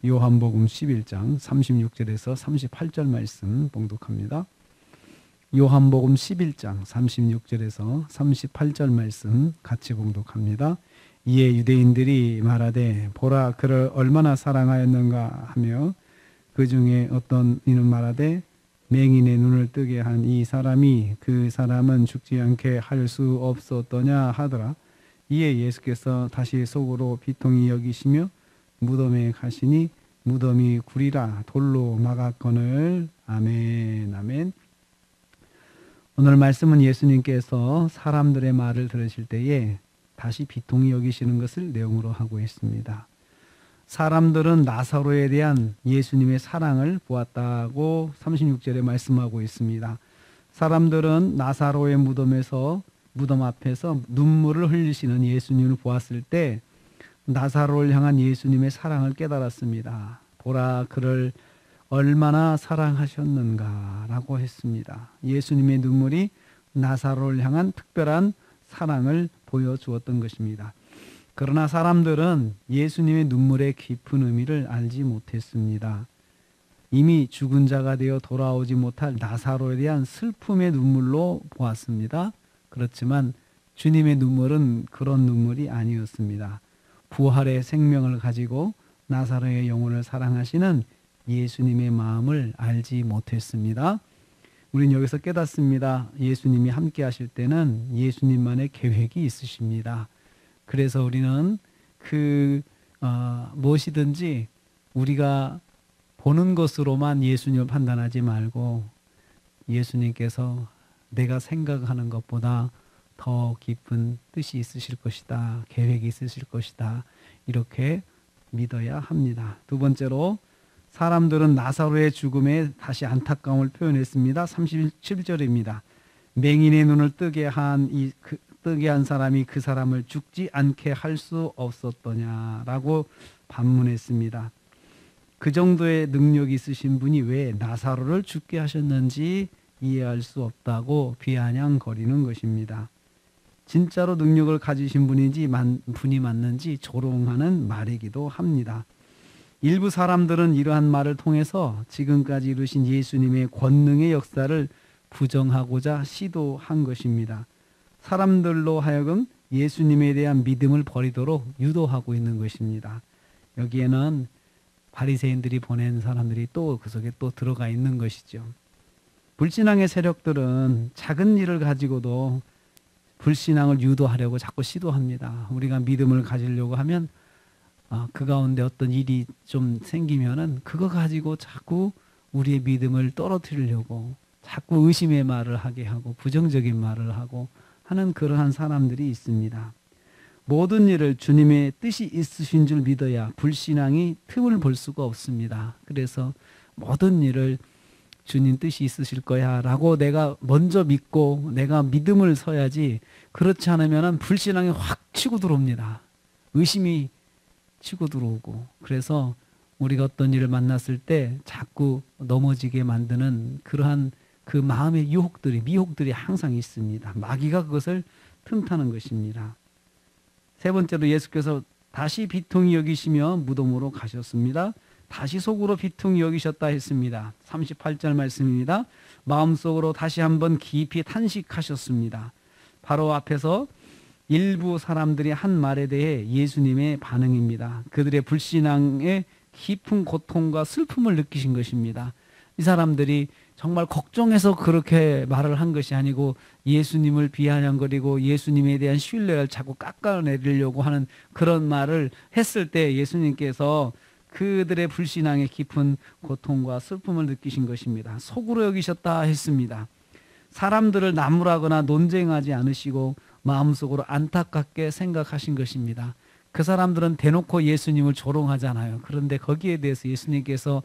요한복음 11장 36절에서 38절 말씀 봉독합니다. 요한복음 11장 36절에서 38절 말씀 같이 봉독합니다. 이에 유대인들이 말하되 보라 그를 얼마나 사랑하였는가 하며 그 중에 어떤 이는 말하되 맹인의 눈을 뜨게 한 이 사람이 그 사람은 죽지 않게 할 수 없었더냐 하더라. 이에 예수께서 다시 속으로 비통히 여기시며 무덤에 가시니 무덤이 구리라 돌로 막았거늘. 아멘. 아멘. 오늘 말씀은 예수님께서 사람들의 말을 들으실 때에 다시 비통히 여기시는 것을 내용으로 하고 있습니다. 사람들은 나사로에 대한 예수님의 사랑을 보았다고 36절에 말씀하고 있습니다. 사람들은 나사로의 무덤 앞에서 눈물을 흘리시는 예수님을 보았을 때 나사로를 향한 예수님의 사랑을 깨달았습니다. 보라 그를 얼마나 사랑하셨는가라고 했습니다. 예수님의 눈물이 나사로를 향한 특별한 사랑을 보여주었던 것입니다. 그러나 사람들은 예수님의 눈물의 깊은 의미를 알지 못했습니다. 이미 죽은 자가 되어 돌아오지 못할 나사로에 대한 슬픔의 눈물로 보았습니다. 그렇지만 주님의 눈물은 그런 눈물이 아니었습니다. 부활의 생명을 가지고 나사로의 영혼을 사랑하시는 예수님의 마음을 알지 못했습니다. 우린 여기서 깨닫습니다. 예수님이 함께 하실 때는 예수님만의 계획이 있으십니다. 그래서 우리는 무엇이든지 우리가 보는 것으로만 예수님을 판단하지 말고 예수님께서 내가 생각하는 것보다 더 깊은 뜻이 있으실 것이다. 계획이 있으실 것이다. 이렇게 믿어야 합니다. 두 번째로 사람들은 나사로의 죽음에 다시 안타까움을 표현했습니다. 37절입니다. 맹인의 눈을 뜨게 한 사람이 그 사람을 죽지 않게 할 수 없었더냐라고 반문했습니다. 그 정도의 능력이 있으신 분이 왜 나사로를 죽게 하셨는지 이해할 수 없다고 비아냥거리는 것입니다. 진짜로 능력을 가지신 분이 맞는지 조롱하는 말이기도 합니다. 일부 사람들은 이러한 말을 통해서 지금까지 이루신 예수님의 권능의 역사를 부정하고자 시도한 것입니다. 사람들로 하여금 예수님에 대한 믿음을 버리도록 유도하고 있는 것입니다. 여기에는 바리새인들이 보낸 사람들이 또 그 속에 또 들어가 있는 것이죠. 불신앙의 세력들은 작은 일을 가지고도 불신앙을 유도하려고 자꾸 시도합니다. 우리가 믿음을 가지려고 하면 그 가운데 어떤 일이 좀 생기면은 그거 가지고 자꾸 우리의 믿음을 떨어뜨리려고 자꾸 의심의 말을 하게 하고 부정적인 말을 하고 하는 그러한 사람들이 있습니다. 모든 일을 주님의 뜻이 있으신 줄 믿어야 불신앙이 틈을 볼 수가 없습니다. 그래서 모든 일을 주님 뜻이 있으실 거야 라고 내가 먼저 믿고 내가 믿음을 서야지, 그렇지 않으면 불신앙이 확 치고 들어옵니다. 의심이 치고 들어오고, 그래서 우리가 어떤 일을 만났을 때 자꾸 넘어지게 만드는 그러한 그 마음의 미혹들이 항상 있습니다. 마귀가 그것을 틈타는 것입니다. 세 번째로 예수께서 다시 비통히 여기시며 무덤으로 가셨습니다. 다시 속으로 비통히 여기셨다 했습니다. 38절 말씀입니다. 마음속으로 다시 한번 깊이 탄식하셨습니다. 바로 앞에서 일부 사람들이 한 말에 대해 예수님의 반응입니다. 그들의 불신앙의 깊은 고통과 슬픔을 느끼신 것입니다. 이 사람들이 정말 걱정해서 그렇게 말을 한 것이 아니고 예수님을 비아냥거리고 예수님에 대한 신뢰를 자꾸 깎아내리려고 하는 그런 말을 했을 때 예수님께서 그들의 불신앙의 깊은 고통과 슬픔을 느끼신 것입니다. 속으로 여기셨다 했습니다. 사람들을 나무라거나 논쟁하지 않으시고 마음속으로 안타깝게 생각하신 것입니다. 그 사람들은 대놓고 예수님을 조롱하잖아요. 그런데 거기에 대해서 예수님께서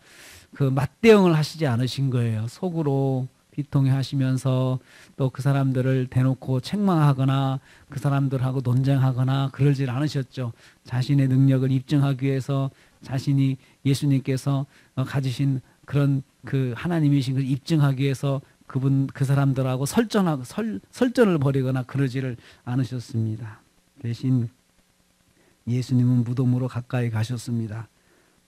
그 맞대응을 하시지 않으신 거예요. 속으로 비통해 하시면서 또 그 사람들을 대놓고 책망하거나 그 사람들하고 논쟁하거나 그러질 않으셨죠. 자신의 능력을 입증하기 위해서 자신이 예수님께서 가지신 그런 그 하나님이신 걸 입증하기 위해서 그 사람들하고 설전을 벌이거나 그러지를 않으셨습니다. 대신 예수님은 무덤으로 가까이 가셨습니다.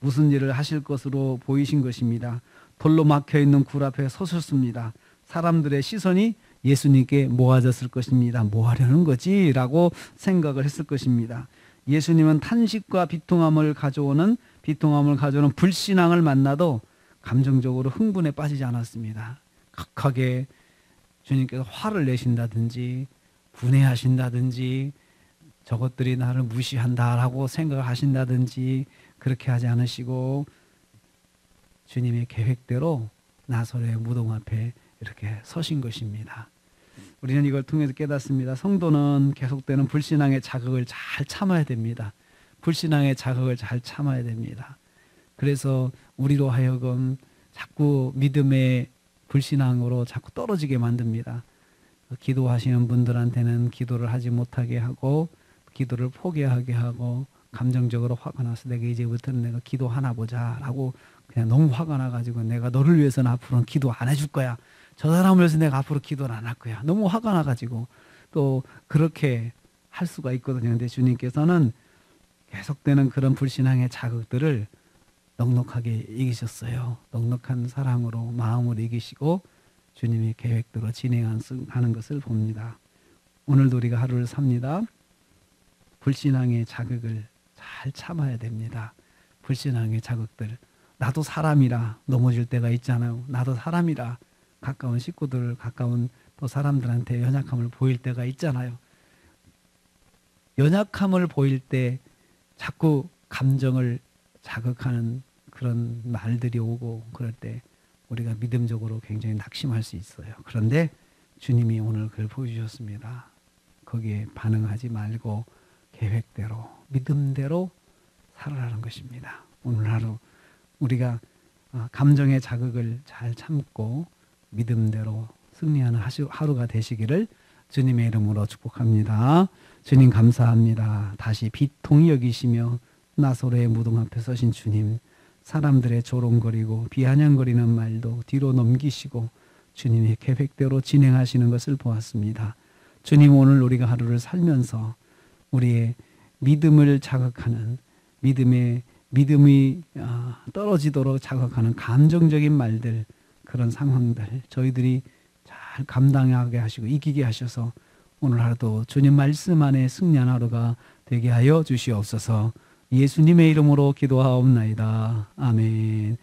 무슨 일을 하실 것으로 보이신 것입니다. 돌로 막혀있는 굴 앞에 서셨습니다. 사람들의 시선이 예수님께 모아졌을 것입니다. 뭐 하려는 거지? 라고 생각을 했을 것입니다. 예수님은 탄식과 비통함을 가져오는 불신앙을 만나도 감정적으로 흥분에 빠지지 않았습니다. 극하게 주님께서 화를 내신다든지 분해하신다든지 저것들이 나를 무시한다라고 생각을 하신다든지 그렇게 하지 않으시고 주님의 계획대로 나사로의 무덤 앞에 이렇게 서신 것입니다. 우리는 이걸 통해서 깨닫습니다. 성도는 계속되는 불신앙의 자극을 잘 참아야 됩니다. 불신앙의 자극을 잘 참아야 됩니다. 그래서 우리로 하여금 자꾸 믿음의 불신앙으로 자꾸 떨어지게 만듭니다. 기도하시는 분들한테는 기도를 하지 못하게 하고 기도를 포기하게 하고 감정적으로 화가 나서 내가 이제부터는 내가 기도하나 보자 라고 그냥 너무 화가 나가지고 내가 너를 위해서는 앞으로는 기도 안 해줄 거야. 저 사람을 위해서 내가 앞으로 기도를 안 할 거야. 너무 화가 나가지고 또 그렇게 할 수가 있거든요. 근데 주님께서는 계속되는 그런 불신앙의 자극들을 넉넉하게 이기셨어요. 넉넉한 사랑으로 마음을 이기시고 주님의 계획대로 진행하는 것을 봅니다. 오늘도 우리가 하루를 삽니다. 불신앙의 자극을 잘 참아야 됩니다. 불신앙의 자극들. 나도 사람이라 넘어질 때가 있잖아요. 나도 사람이라 가까운 식구들, 가까운 또 사람들한테 연약함을 보일 때가 있잖아요. 연약함을 보일 때 자꾸 감정을 자극하는 그런 말들이 오고 그럴 때 우리가 믿음적으로 굉장히 낙심할 수 있어요. 그런데 주님이 오늘 그걸 보여주셨습니다. 거기에 반응하지 말고 계획대로 믿음대로 살아라는 것입니다. 오늘 하루 우리가 감정의 자극을 잘 참고 믿음대로 승리하는 하루가 되시기를 주님의 이름으로 축복합니다. 주님 감사합니다. 다시 비통히 여기시며 나사로의 무덤 앞에 서신 주님, 사람들의 조롱거리고 비아냥거리는 말도 뒤로 넘기시고 주님의 계획대로 진행하시는 것을 보았습니다. 주님, 오늘 우리가 하루를 살면서 우리의 믿음을 자극하는 믿음이 떨어지도록 자극하는 감정적인 말들, 그런 상황들 저희들이 잘 감당하게 하시고 이기게 하셔서 오늘 하루도 주님 말씀 안에 승리한 하루가 되게 하여 주시옵소서. 예수님의 이름으로 기도하옵나이다. 아멘.